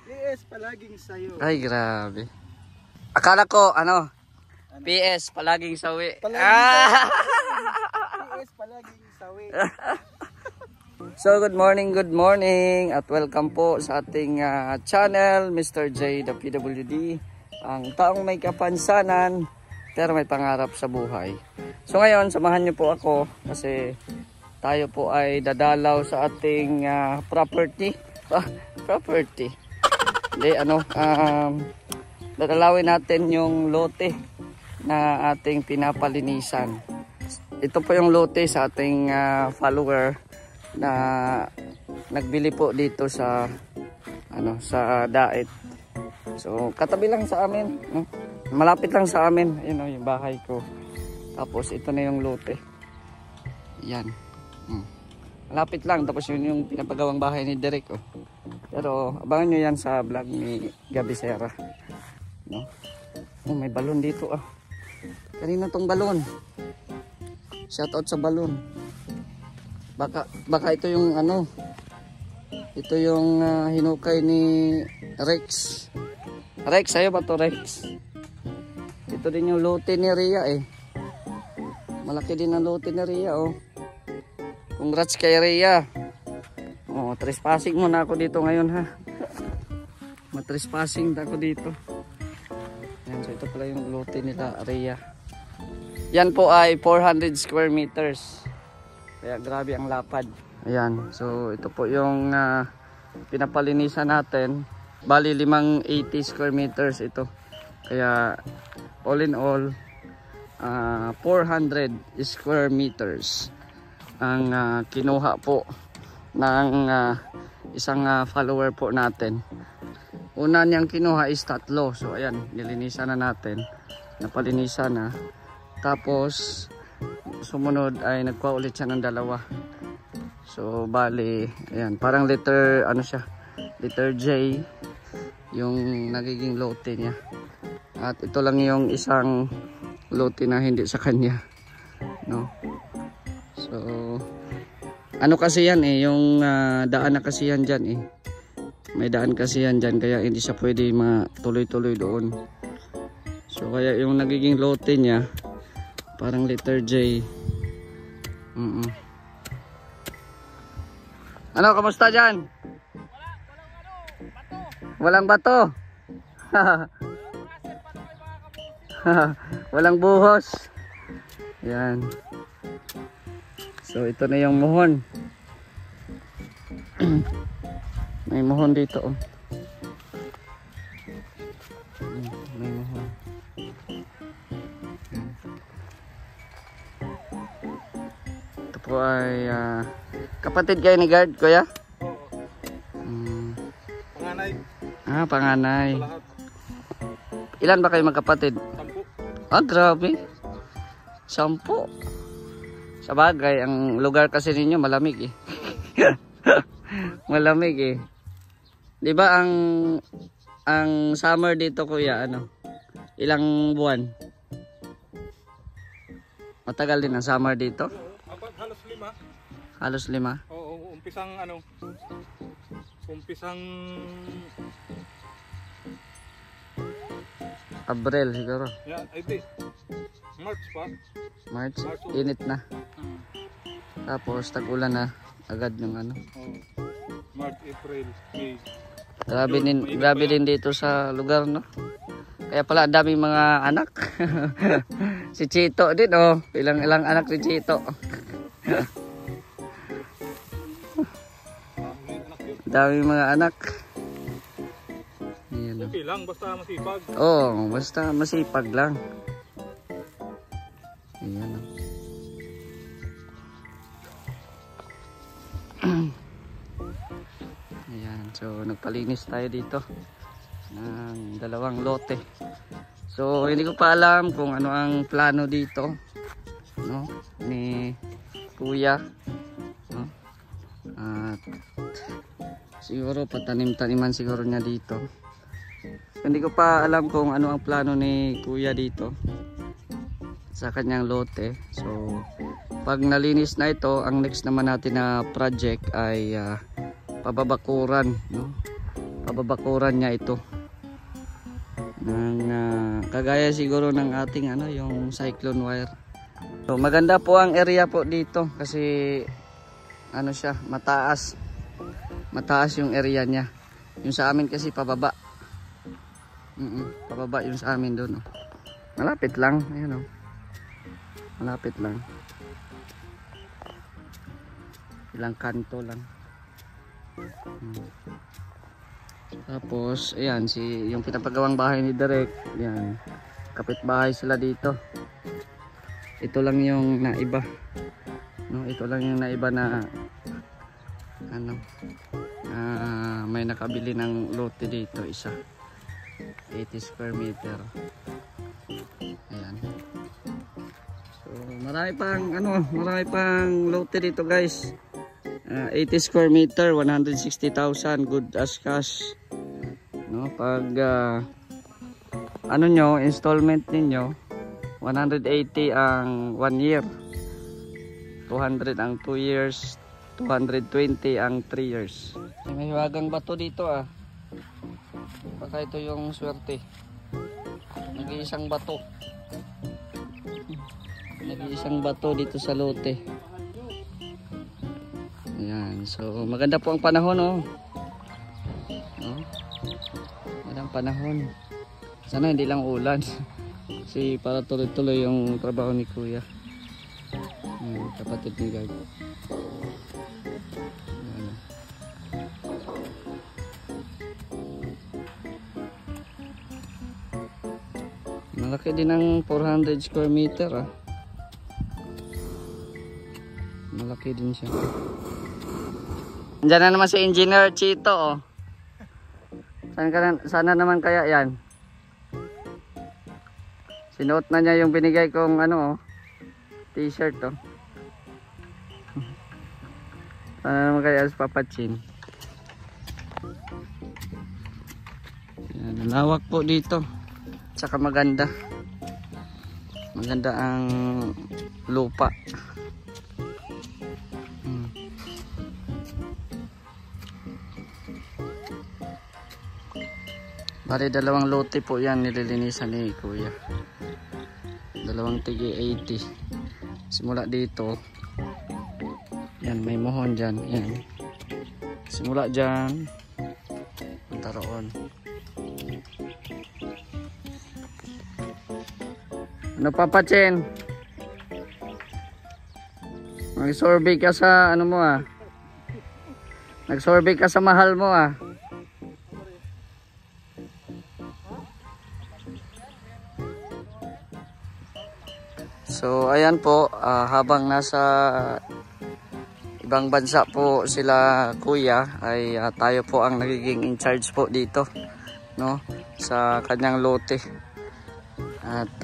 PS palaging sayo. Ay, grabe. Akala ko, PS, palaging sawi. PS palaging sawi. So, good morning, at welcome po sa ating channel, Mr. J, the PWD. Ang taong may kapansanan, pero may pangarap sa buhay. So, ngayon, samahan niyo po ako kasi tayo po ay dadalaw sa ating property. Hindi, dadalawin natin yung lote na ating pinapalinisan. Ito po yung lote sa ating follower na nagbili po dito sa sa Daet. So katabi lang sa amin, no? Malapit lang sa amin, yung bahay ko. Tapos ito na yung lote. Yan. Malapit lang, tapos yun yung pinapagawang bahay ni Derek, oh. Pero abangan nyo yan sa vlog ni Gabi Serra, no? Oh, may balon dito, ah. Kanina tong balon. Shoutout sa balon. Baka ito yung ito yung hinukay ni Rex. Rex, sa'yo ba to, Rex? Ito din yung lote ni Rhea, eh. Malaki din ang lote ni Rhea, oh. Congrats kay Rhea. Oh, trespassing muna ako dito ngayon, ha. Matrespassing ako dito. Yan, so ito pala yung lote nila Rhea. Yan po ay 400 square meters. Kaya grabe ang lapad. Ayan, so ito po yung pinapalinisan natin. Bali 580 square meters ito. Kaya all in all 400 square meters ang kinuha po ng isang follower po natin. Una niyang kinuha is 3. So ayan, nilinisan na natin. Napalinisan na. Tapos sumunod ay nagkuha ulit siya ng 2. So bali, ayan, parang letter J yung nagiging lote niya. At ito lang yung isang lote na hindi sa kanya, no? So kasi yan, yung daan na kasi yan dyan, eh. May daan kasi yan dyan, kaya hindi siya pwede matuloy-tuloy doon. So kaya yung nagiging lote niya parang letter J. Kamusta dyan? Walang bato. Walang buhos. Yan. So ito na yung muhon. May muhon dito, oh. May muhon. Ito po ay kapatid kayo ni Guard, kuya? Panganay. Panganay. Ilan ba kayo magkapatid? 10. Grabe. 10. Sa bagay, ang lugar kasi ninyo malamig, eh. Malamig, eh. 'Di ba ang summer dito, kuya, ilang buwan? Matagal din ang summer dito? Halos 5. Halos 5? Oo, umpisang Abril siguro. Yeah, di. March pa. March, init na. Tapos tag-ulan na agad yung March, April, May. Grabe din dito sa lugar, no? Kaya pala ang daming mga anak. Si Chito din, oh. Ilang anak si Chito. Daming mga anak. Ayan, okay lang, basta masipag. Oo, basta masipag lang. Ayan, oh. Ayan, so nagpalinis tayo dito ng 2 lote. So hindi ko pa alam kung ano ang plano dito, no, ni kuya, no? At siguro patanim-taniman siguro niya dito. So, hindi ko pa alam kung ano ang plano ni kuya dito sa kanyang lote. So pag nalinis na ito, ang next naman natin na project ay pababakuran, no? pababakuran niya ito. Kagaya siguro ng ating yung cyclone wire. So maganda po ang area po dito kasi siya, mataas. Mataas yung area niya. Yung sa amin kasi pababa. Pababa yung sa amin doon. Malapit lang, ayun malapit lang. Ilang kanto lang. Tapos ayan yung pinapagawang bahay ni Derek, ayan. Kapitbahay sila dito. Ito lang yung naiba. Ito lang yung naiba na may nakabili ng lote dito, isa. 80 square meter. Ayan. So marami pang lote dito, guys. 80 square meter, 160,000, good as cash. Pag installment ninyo, 180 ang 1 year, 200 ang 2 years, 220 ang 3 years. May hiwagang bato dito baka ito yung swerte. Nag-iisang bato. Nag-iisang bato dito sa lote. Ayan, so maganda po ang panahon magandang panahon. Sana hindi lang ulan. Kasi para tuloy-tuloy yung trabaho ni Kuya. Kapatid ni Gag. Malaki din ang 400 square meter Malaki din siya. Diyan na naman si Engineer Chito Sana naman kaya yan. Sinuot na niya yung binigay kong t-shirt Sana naman kaya sa papatsin. Yan, lawak po dito. Tsaka maganda. Maganda ang lupa. Bali dalawang lote po yan nililinisan ni Kuya. Dalawang tigi 80. Simula dito. Yan, may mohon dyan. Yan. Simula dyan. Punta roon. Ano papatsin? Nag-survey ka sa mo Nag-survey ka sa mahal mo So ayan po, habang nasa ibang bansa po sila Kuya ay tayo po ang nagiging in charge po dito sa kanyang lote. At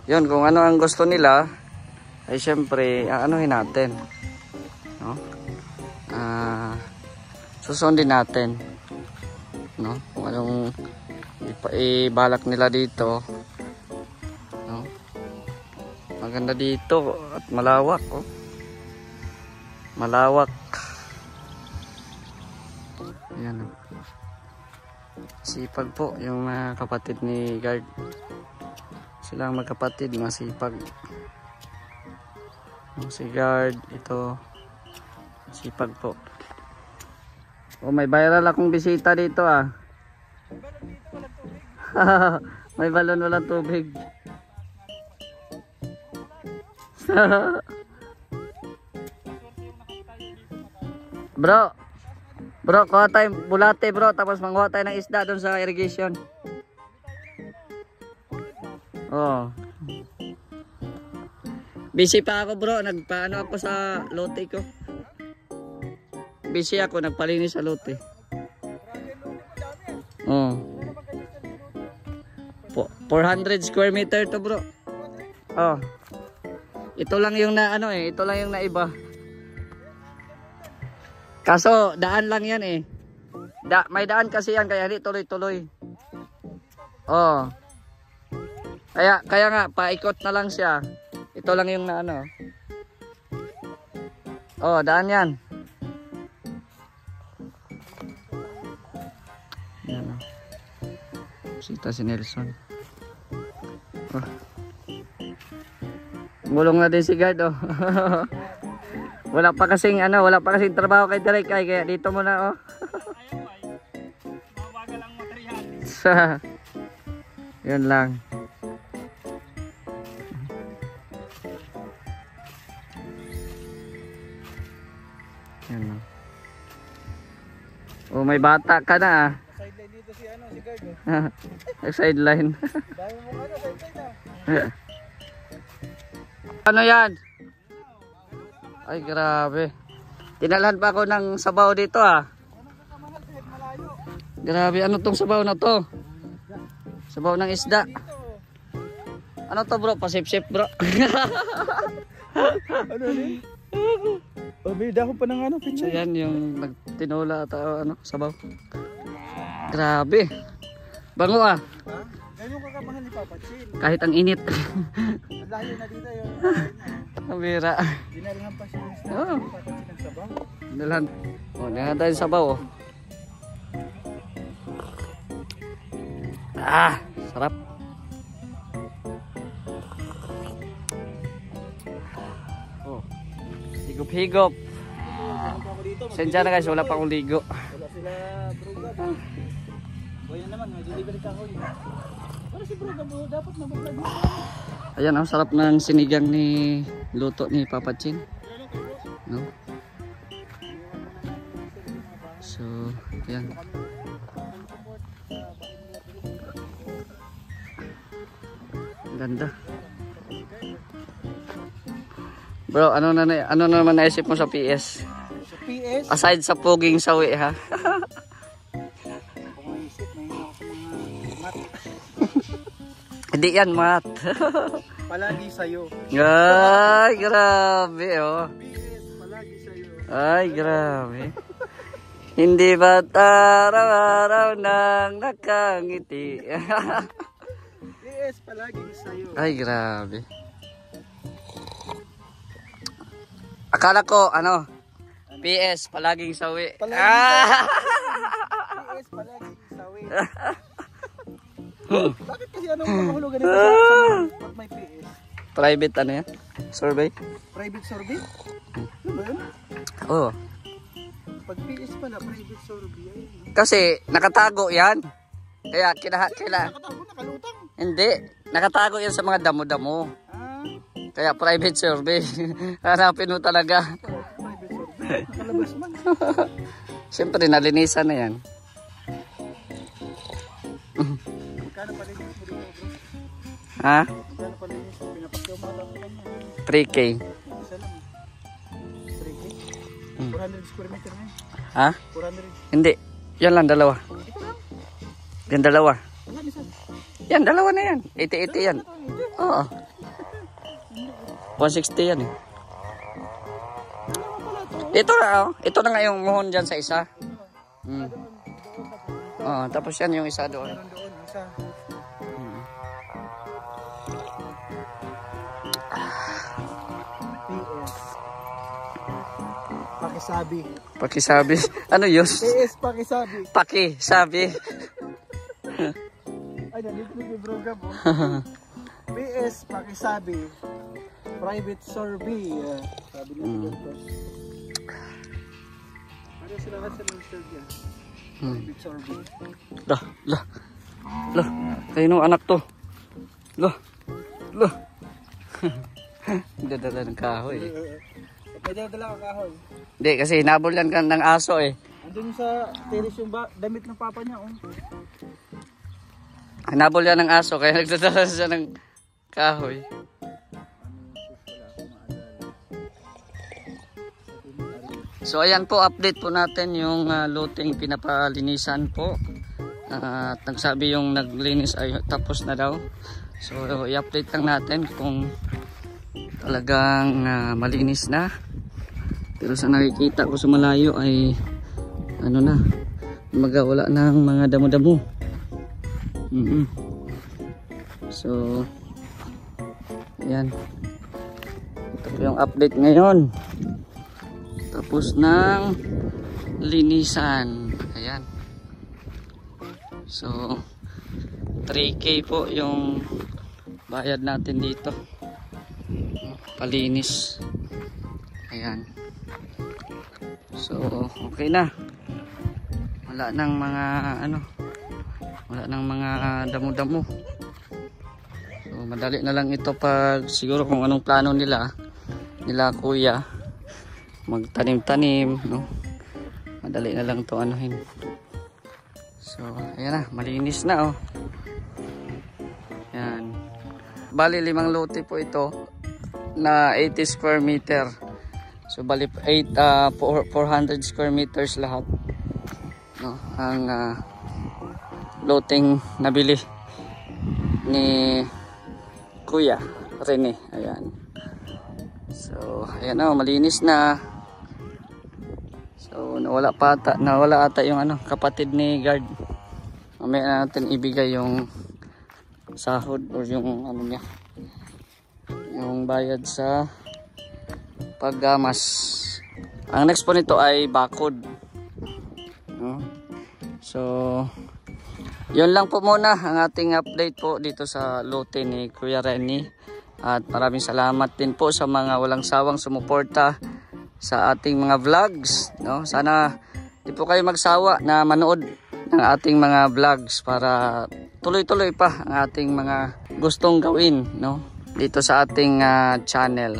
yun, kung ano ang gusto nila ay syempre anuhin natin susundin natin kung anong ibalak nila dito. Maganda dito at malawak malawak. Ayan sipag po yung kapatid ni Guard. Silang magkapatid, masipag. Si Guard ito sipag po. May viral akong bisita dito may balon walang tubig. Bro, kuha tayo bulate bro, tapos manguha tayo ng isda doon sa irrigation. Busy pa ako bro, nagpaano ako sa lote ko. Busy ako, nagpalinis sa lote. 400 square meter to bro. Ito lang yung ito lang yung naiba. Kaso daan lang yan may daan kasi yan kaya hindi tuloy-tuloy. Kaya nga paikot na lang siya. Ito lang yung daan yan. Sita si Nelson. Oh. Gulong na din si guard oh. wala pa kasing trabaho kay Derek kaya dito muna oh. Ayaw ay. Mabagal ang material. Yun lang. Yan oh. Oh, may bata ka na ah. Sideline dito si guard oh. Sideline. Dahil mo sideline na. Ano yan? Ay grabe. Tinalhan pa ako ng sabaw dito ah. Grabe, ano tong sabaw na to? Sabaw ng isda. Ano to bro? Pasip-sip bro. Ano ni? Oh, may dahon pa ng picture. Ayan yung nagtinola at sabaw. Grabe. Bango ah. Ha? Ganyan ka kamahal ni Papa Chin. Kahit ang init. Layo na dito yung Kamera. dinalhan pa siya ng Oh. Papa Chin ng sabaw. Dalan. Oh, nangyari tayo sabaw oh. Ah, sarap. Oh. Higop-higop. Sensya na guys, wala pa akong ligo. Wala sila Brugab. Boyan naman, may delivery ka ako. Wala si Brugab, dapat mag-vlog mo. Ayan oh, sarap ng sinigang ni luto ni Papa Chin. No? So, ayan. Ganda. Bro, ano naman naisip mo sa PS? Sa PS? Aside sa poging sawi ha. Kung maisip, may ako sa mga mat. Hindi yan mat. Palagi sa'yo. Ay, grabe oh. PS, palagi sa'yo. Ay, grabe. Hindi ba't araw-araw nang nakangiti. PS, palagi sa'yo. Ay, grabe. Akala ko, PS, palaging sawi. Palaging Ah! PS, palagi sawi. Bakit kasi mahulugan nito sa pag may PS? Private yan? Survey? Private survey? Ano ba yun? Oo. Pag PS pala, private survey. Ay, Kasi, nakatago yan. Kaya, nakatago, nakalutang. hindi. Nakatago yan sa mga damo-damo. Ah, Kaya, private survey. Hanapin mo talaga. private survey. Nakalabas man. Siyempre, nalinisan na yan. Magkano palinis mo dito, bro? Ha? Magkano palinis mo? Pinapasyaw mo ata kanya. 3K. Isa lang. 3K? 400 square meter na yun. Ha? 400. Hindi. Yan lang, dalawa. Ito lang. Yan, dalawa. Wala, isa. Yan, dalawa na yan. 80-80 yan. Oo. 160 yan eh. Ito na oh. Ito na nga yung muhon dyan sa isa. Oo, tapos yan yung isa doon. Meron doon, isa. PS. Pakisabi. Pakisabi. Ano yun? PS, pakisabi. Pakisabi. Ay, nandito yung program mo. PS, pakisabi. Private survey. Sabi nila dito. Ano sila ka sa survey? Private survey. Lah. Kayo nung anak to. Lah. Dadala ng kahoy. Pwede dala ka kahoy. Hindi, kasi nabulan ka ng aso eh. Andun sa terrace yung damit ng papa niya. Oh. Nabol yan ng aso, kaya nagdadala siya ng kahoy. So ayan po, update po natin yung looting pinapalinisan po. At nagsabi yung naglinis ay tapos na daw. So i-update lang natin kung talagang malinis na. Pero sa nakikita ko sa malayo ay ano na, magawala ng mga damo-damo. So ayan, ito po yung update ngayon. Tapos ng linisan. Ayan. So 3K po yung bayad natin dito. Palinis. Ayan. So, okay na. Wala nang mga wala nang mga damo-damo. So, madali na lang ito pag siguro kung anong plano nila kuya magtanim-tanim, no? Madali na lang to anuhin. So, ayan na, malinis na oh. Ayan. Bali 5 lote po ito na 80 square meter. So bali 400 square meters lahat. No, ang loteng nabili ni Kuya Rene. Ayan. So, ayan oh, malinis na. So, nawala ata yung kapatid ni guard. Mamaya natin ibigay yung sahod o yung niya. Yung bayad sa paggamas. Ang next po nito ay bakod. No? So, yun lang po muna ang ating update po dito sa lote ni Kuya Rene. At maraming salamat din po sa mga walang sawang sumuporta sa ating mga vlogs, no? Sana di po kayo magsawa na manood ng ating mga vlogs para tuloy-tuloy pa ang ating mga gustong gawin, no? Dito sa ating channel.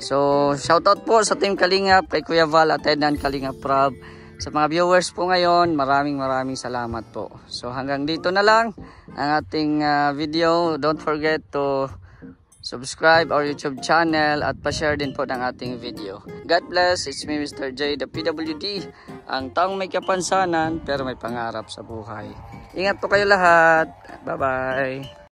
So, shoutout po sa Team Kalingap, kay Kuya Val at Edan Kalingap Prab. Sa mga viewers po ngayon, maraming salamat po. So, hanggang dito na lang ang ating video. Don't forget to subscribe our YouTube channel at pa-share din po ng ating video. God bless. It's me, Mr. J, the PWD. Ang taong may kapansanan pero may pangarap sa buhay. Ingat po kayo lahat. Bye-bye.